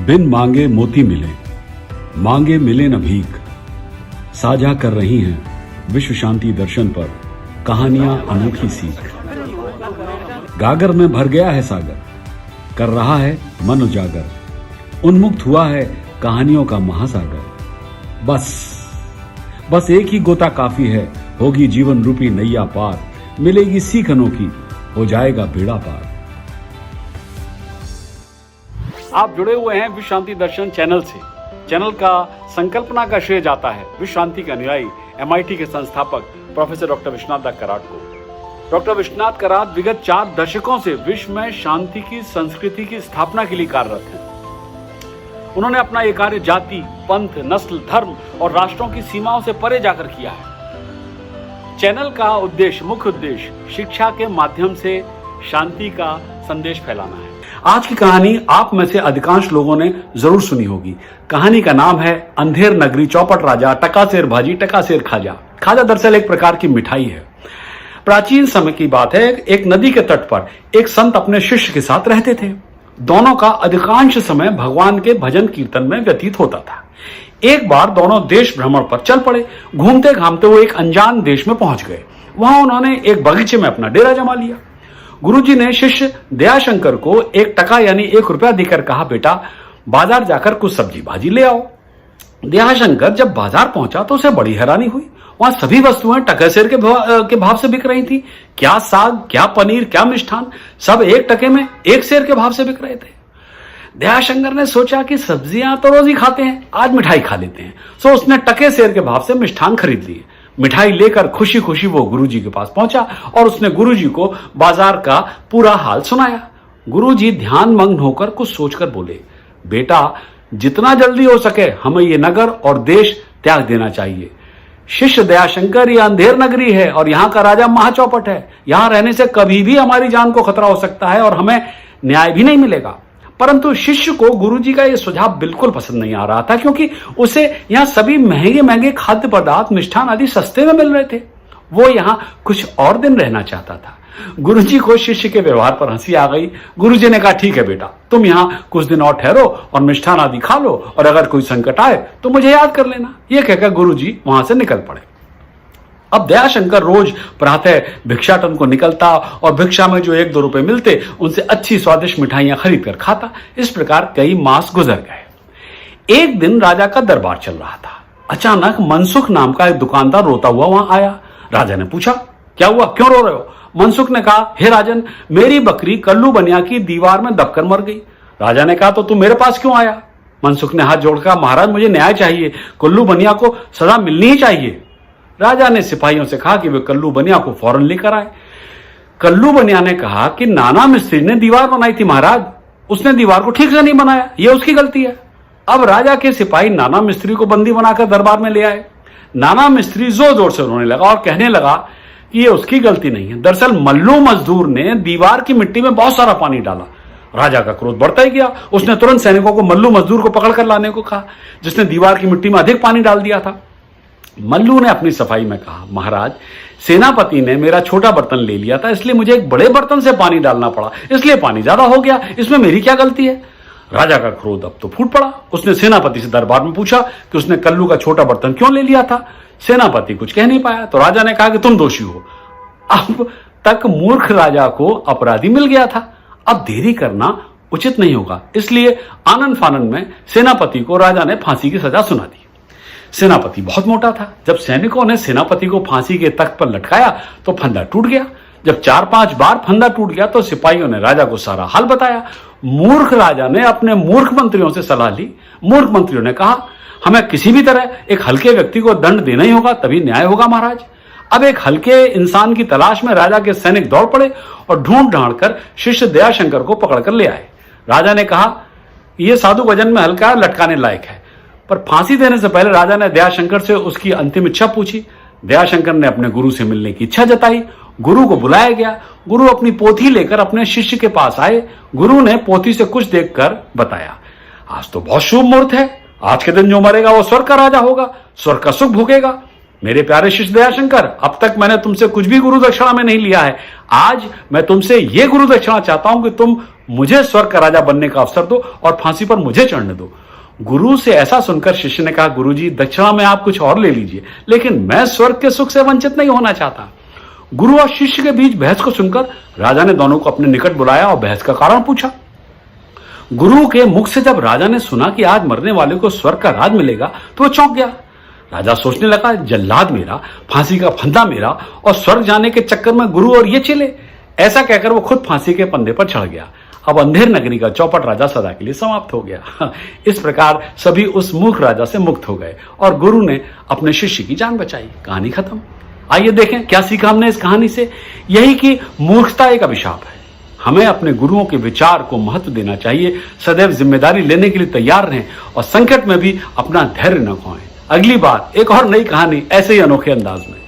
बिन मांगे मोती मिले, मांगे मिले न भीख। साझा कर रही हैं विश्व शांति दर्शन पर कहानियां अनोखी सीख। गागर में भर गया है सागर, कर रहा है मन उजागर। उन्मुक्त हुआ है कहानियों का महासागर। बस एक ही गोता काफी है, होगी जीवन रूपी नैया पार। मिलेगी सीख अनोखी, हो जाएगा बेड़ा पार। आप जुड़े हुए हैं विश्व शांति दर्शन चैनल से। चैनल का संकल्पना का श्रेय जाता है विश्व शांति के अनुयायी MIT के संस्थापक प्रोफेसर डॉक्टर विश्वनाथ कराड को। डॉक्टर विश्वनाथ कराड विगत 4 दशकों से विश्व में शांति की संस्कृति की स्थापना के लिए कार्यरत हैं। उन्होंने अपना ये कार्य जाति, पंथ, नस्ल, धर्म और राष्ट्रों की सीमाओं से परे जाकर किया है। चैनल का मुख्य उद्देश्य शिक्षा के माध्यम से शांति का संदेश फैलाना है। आज की कहानी आप में से अधिकांश लोगों ने जरूर सुनी होगी। कहानी का नाम है अंधेर नगरी, चौपट राजा, टकासेर भाजी, टकासेर खाजा। खाजा दरअसल एक प्रकार की मिठाई है। प्राचीन समय की बात है, एक नदी के तट पर एक संत अपने शिष्य के साथ रहते थे। दोनों का अधिकांश समय भगवान के भजन कीर्तन में व्यतीत होता था। एक बार दोनों देश भ्रमण पर चल पड़े। घूमते घामते वो एक अनजान देश में पहुंच गए। वहां उन्होंने एक बगीचे में अपना डेरा जमा लिया। गुरुजी ने शिष्य दयाशंकर को 1 टका यानी 1 रुपया देकर कहा, बेटा बाजार जाकर कुछ सब्जी भाजी ले आओ। दयाशंकर जब बाजार पहुंचा तो उसे बड़ी हैरानी हुई। वहां सभी वस्तुएं टकासेर के भाव से बिक रही थी। क्या साग, क्या पनीर, क्या मिष्ठान, सब 1 टके में 1 सेर के भाव से बिक रहे थे। दयाशंकर ने सोचा कि सब्जियां तो रोज ही खाते हैं, आज मिठाई खा लेते हैं। सो उसने टके सेर के भाव से मिष्ठान खरीद लिए। मिठाई लेकर खुशी खुशी वो गुरुजी के पास पहुंचा और उसने गुरुजी को बाजार का पूरा हाल सुनाया। गुरुजी ध्यान मग्न होकर कुछ सोचकर बोले, बेटा जितना जल्दी हो सके हमें ये नगर और देश त्याग देना चाहिए। शिष्य दयाशंकर, ये अंधेर नगरी है और यहाँ का राजा महाचौपट है। यहाँ रहने से कभी भी हमारी जान को खतरा हो सकता है और हमें न्याय भी नहीं मिलेगा। परंतु शिष्य को गुरुजी का यह सुझाव बिल्कुल पसंद नहीं आ रहा था, क्योंकि उसे यहाँ सभी महंगे महंगे खाद्य पदार्थ, मिष्ठान आदि सस्ते में मिल रहे थे। वो यहाँ कुछ और दिन रहना चाहता था। गुरुजी को शिष्य के व्यवहार पर हंसी आ गई। गुरुजी ने कहा, ठीक है बेटा, तुम यहाँ कुछ दिन और ठहरो और मिष्ठान आदि खा लो, और अगर कोई संकट आए तो मुझे याद कर लेना। यह कहकर गुरुजी वहां से निकल पड़े। अब दयाशंकर रोज प्रातः भिक्षाटन को निकलता और भिक्षा में जो 1-2 रुपए मिलते उनसे अच्छी स्वादिष्ट मिठाइयां खरीद कर खाता। इस प्रकार कई मास गुजर गए। एक दिन राजा का दरबार चल रहा था। अचानक मनसुख नाम का एक दुकानदार रोता हुआ वहां आया। राजा ने पूछा, क्या हुआ, क्यों रो रहे हो? मनसुख ने कहा, हे राजन, मेरी बकरी कल्लू बनिया की दीवार में दबकर मर गई। राजा ने कहा, तो तू मेरे पास क्यों आया? मनसुख ने हाथ जोड़कर कहा, महाराज मुझे न्याय चाहिए, कल्लू बनिया को सजा मिलनी ही चाहिए। राजा ने सिपाहियों से कहा कि वे कल्लू बनिया को फौरन लेकर आए। कल्लू बनिया ने कहा कि नाना मिस्त्री ने दीवार बनाई थी महाराज, उसने दीवार को ठीक से नहीं बनाया, यह उसकी गलती है। अब राजा के सिपाही नाना मिस्त्री को बंदी बनाकर दरबार में ले आए। नाना मिस्त्री जोर जोर से रोने लगा और कहने लगा कि यह उसकी गलती नहीं है, दरअसल मल्लू मजदूर ने दीवार की मिट्टी में बहुत सारा पानी डाला। राजा का क्रोध बढ़ता ही गया। उसने तुरंत सैनिकों को मल्लू मजदूर को पकड़कर लाने को कहा, जिसने दीवार की मिट्टी में अधिक पानी डाल दिया था। मल्लू ने अपनी सफाई में कहा, महाराज सेनापति ने मेरा छोटा बर्तन ले लिया था, इसलिए मुझे एक बड़े बर्तन से पानी डालना पड़ा, इसलिए पानी ज्यादा हो गया, इसमें मेरी क्या गलती है? राजा का क्रोध अब तो फूट पड़ा। उसने सेनापति से दरबार में पूछा कि उसने कल्लू का छोटा बर्तन क्यों ले लिया था। सेनापति कुछ कह नहीं पाया तो राजा ने कहा कि तुम दोषी हो। अब तक मूर्ख राजा को अपराधी मिल गया था, अब देरी करना उचित नहीं होगा। इसलिए आनंद फानंद में सेनापति को राजा ने फांसी की सजा सुना दी। सेनापति बहुत मोटा था। जब सैनिकों ने सेनापति को फांसी के तख्त पर लटकाया तो फंदा टूट गया। जब 4-5 बार फंदा टूट गया तो सिपाहियों ने राजा को सारा हाल बताया। मूर्ख राजा ने अपने मूर्ख मंत्रियों से सलाह ली। मूर्ख मंत्रियों ने कहा, हमें किसी भी तरह एक हल्के व्यक्ति को दंड देना ही होगा, तभी न्याय होगा महाराज। अब एक हल्के इंसान की तलाश में राजा के सैनिक दौड़ पड़े और ढूंढ ढांढ कर शिष्य दयाशंकर को पकड़कर ले आए। राजा ने कहा, यह साधु वजन में हल्का लटकाने लायक है। पर फांसी देने से पहले राजा ने दयाशंकर से उसकी अंतिम इच्छा पूछी। दयाशंकर ने अपने गुरु से मिलने की इच्छा जताई। गुरु को बुलाया गया। गुरु अपनी पोथी लेकर अपने शिष्य के पास आए। गुरु ने पोथी से कुछ देखकर बताया, आज तो बहुत शुभ मुहूर्त है, आज के दिन जो मरेगा वो स्वर्ग का राजा होगा, स्वर्ग का सुख भोगेगा। मेरे प्यारे शिष्य दयाशंकर, अब तक मैंने तुमसे कुछ भी गुरु दक्षिणा में नहीं लिया है। आज मैं तुमसे यह गुरु दक्षिणा चाहता हूं कि तुम मुझे स्वर्ग का राजा बनने का अवसर दो और फांसी पर मुझे चढ़ने दो। गुरु से ऐसा सुनकर शिष्य ने कहा, गुरुजी दक्षिणा में आप कुछ और ले लीजिए, लेकिन मैं स्वर्ग के सुख से वंचित नहीं होना चाहता। गुरु और शिष्य के बीच बहस को सुनकर राजा ने दोनों को अपने निकट बुलाया और बहस का कारण पूछा। गुरु के मुख से जब राजा ने सुना कि आज मरने वाले को स्वर्ग का राज मिलेगा तो वो चौंक गया। राजा सोचने लगा, जल्लाद मेरा, फांसी का फंदा मेरा और स्वर्ग जाने के चक्कर में गुरु और ये चले। ऐसा कहकर वो खुद फांसी के फंदे पर चढ़ गया। अब अंधेर नगरी का चौपट राजा सदा के लिए समाप्त हो गया। इस प्रकार सभी उस मूर्ख राजा से मुक्त हो गए और गुरु ने अपने शिष्य की जान बचाई। कहानी खत्म। आइए देखें क्या सीखा हमने इस कहानी से। यही कि मूर्खता एक अभिशाप है। हमें अपने गुरुओं के विचार को महत्व देना चाहिए, सदैव जिम्मेदारी लेने के लिए तैयार रहें और संकट में भी अपना धैर्य न खोएं। अगली बार एक और नई कहानी ऐसे ही अनोखे अंदाज में।